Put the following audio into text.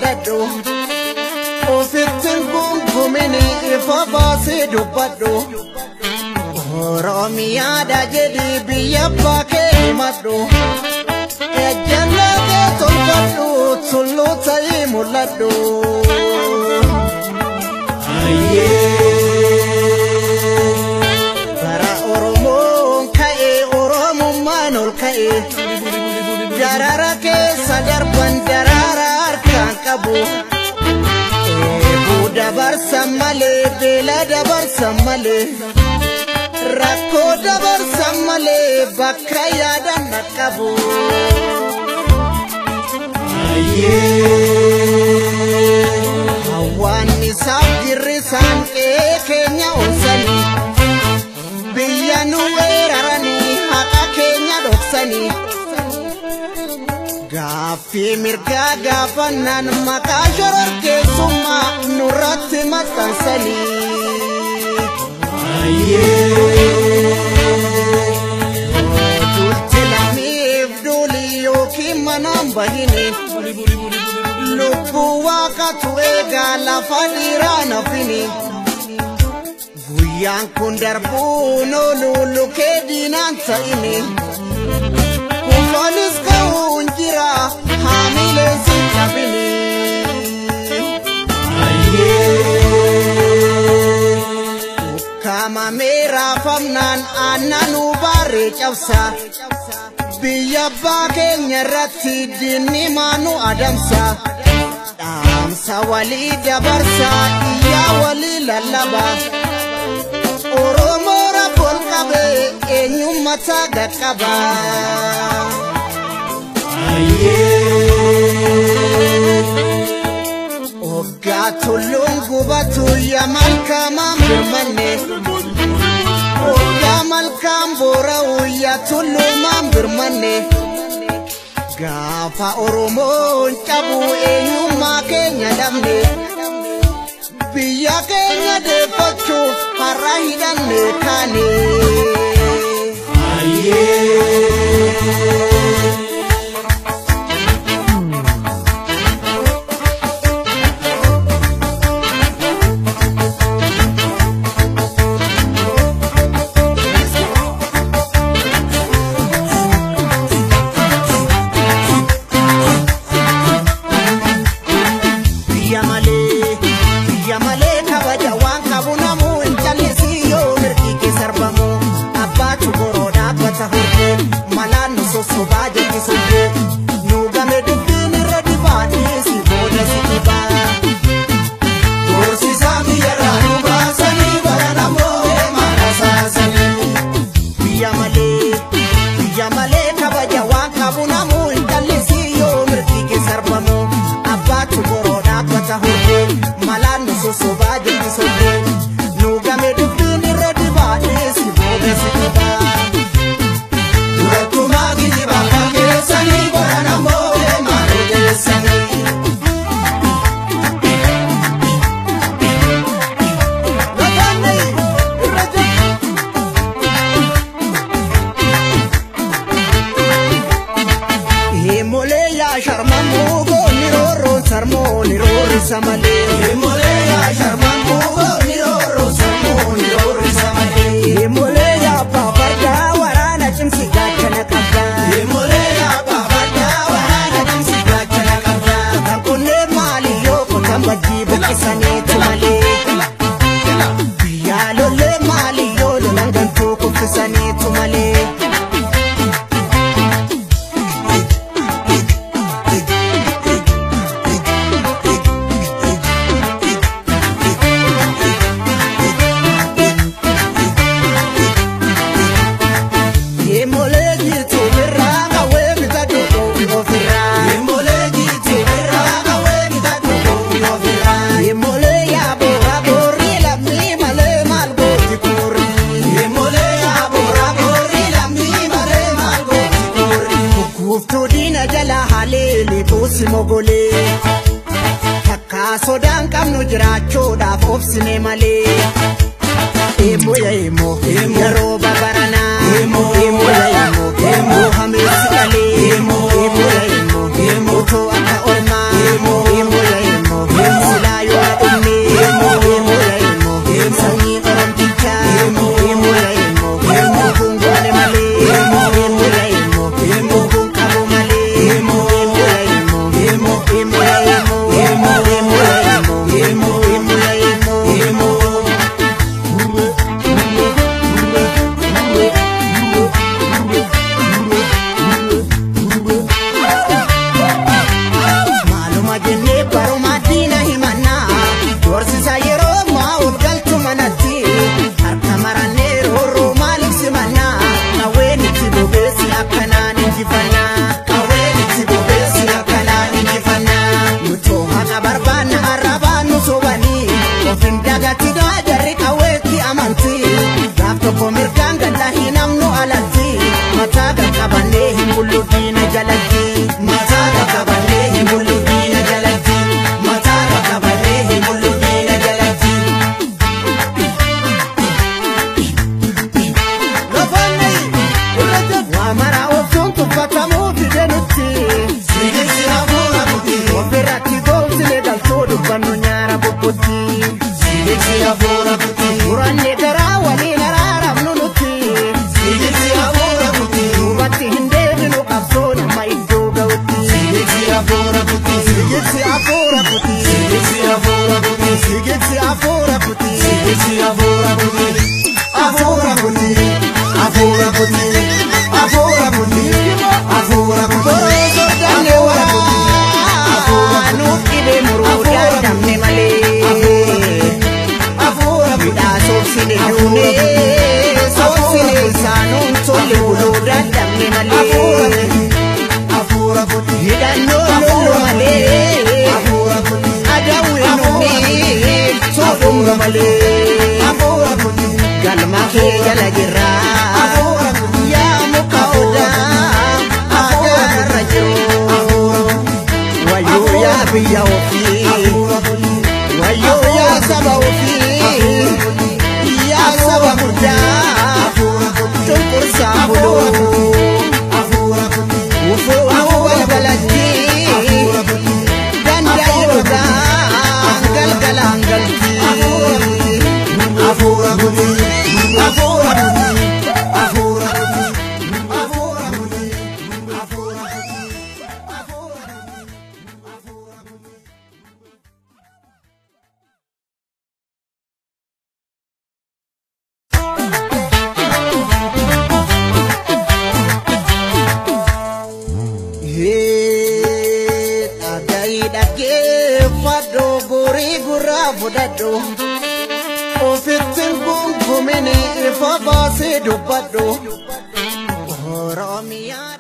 yaadadhu ofittin gumgumini ifa baasee dubbadhu Oromiyaadha jedhii biyya abbaa kee himadhu ejjennaa kee tolfadhu tulluu ta'ii mul'adhu bara Oromoon ka'ee Oromummaan ol ka'ee darara keessa darban darara harkaan qabu eebuu dabarsan malee beela dabarsan malee rakkoo dabarsan malee bakka yaadan qabu hawwaanni isaaf girrisaan qe'ee keenya onsanii biyya nu weeraranii haqa keenya dhoksanii Gaaffii mirgaa gaafannaan maqaa shororkeessummaa nurratti maxxansanii Dulti lamiif duulii yookiin manaan bahini lubbuu waaqatu eegaa lafa dhiiraa nafini guyyaan kun darbuun ooluu lukee diinaan ta'ini Kufanis ka'uun jira haamileen si qabini Ukkaamamee raafamnaan aannanuu baarree cabsa biyya abbaa keenya irratti diinni maanu adamsa dhaamsa walii dabarsa iyyaa walii lallaba Oromoo rakkoo qabee eenyummataa gaqqaba Oggaa tulluun gubatu yaa malkaamaan birmanne Oggaa malkaan boora'u yaa tulluumaan birmanne Gaafa Oromoon cabu eenyummaa keenya dhabne Biyya keenya deeffachuuf har'a hidhanne kaane Sodaan qabnu jiraachuudhaaf obsine malee emo yeroo babaranaa emo hameessi dhalee emo otoo akka ormaa Adatida jarri qawweetti amanti gaaf tokko mirgaan galla hin amnu alatti mataa qaqqabannee hin bullu diina jalatti mataa qaqqabannee hin bullu diina jalatti mataa qaqqabannee hin bullu diina jalatti Lafanni waa mara obsoon tuffatamuu dide nutti Sigirsi hafuura buti ofirratti goomsine galchuu dubbannu nyaara bubbutti Sigirsi hafuura buti Uranne garaa waliin araaramnu nuti Sigirsi hafuura buti Duubatti hin deebinu qabsoo nama iddoo ga'utti Sigirsi hafuura buti Sigirsi hafuura buti Sigirsi hafuura buti Sigirsi hafuura buti Sigirsi hafuura buti Hafuura buti Hafuura buti Hafuura buti Hafuura buti Sodaanne waraa nuuf dhibee muruu yaadamne malee Sine dune sine sanon tolle ulo dadamne male afura buti hidanno male adawe no me todunga male afura buti galma ke jala jirra ya mukauda ada rajo wayo ya biya ofi wayo ya saba ofi Saba muda, tungkur sabulu, ufu awal galati, dan dayuda, anggal galanggalti, afura budi, afura budi, afura budi, afura budi, afura budi, afura budi. Fudhadhu ofittiin gungumini ifa baasee dubbadhu Oromiyaa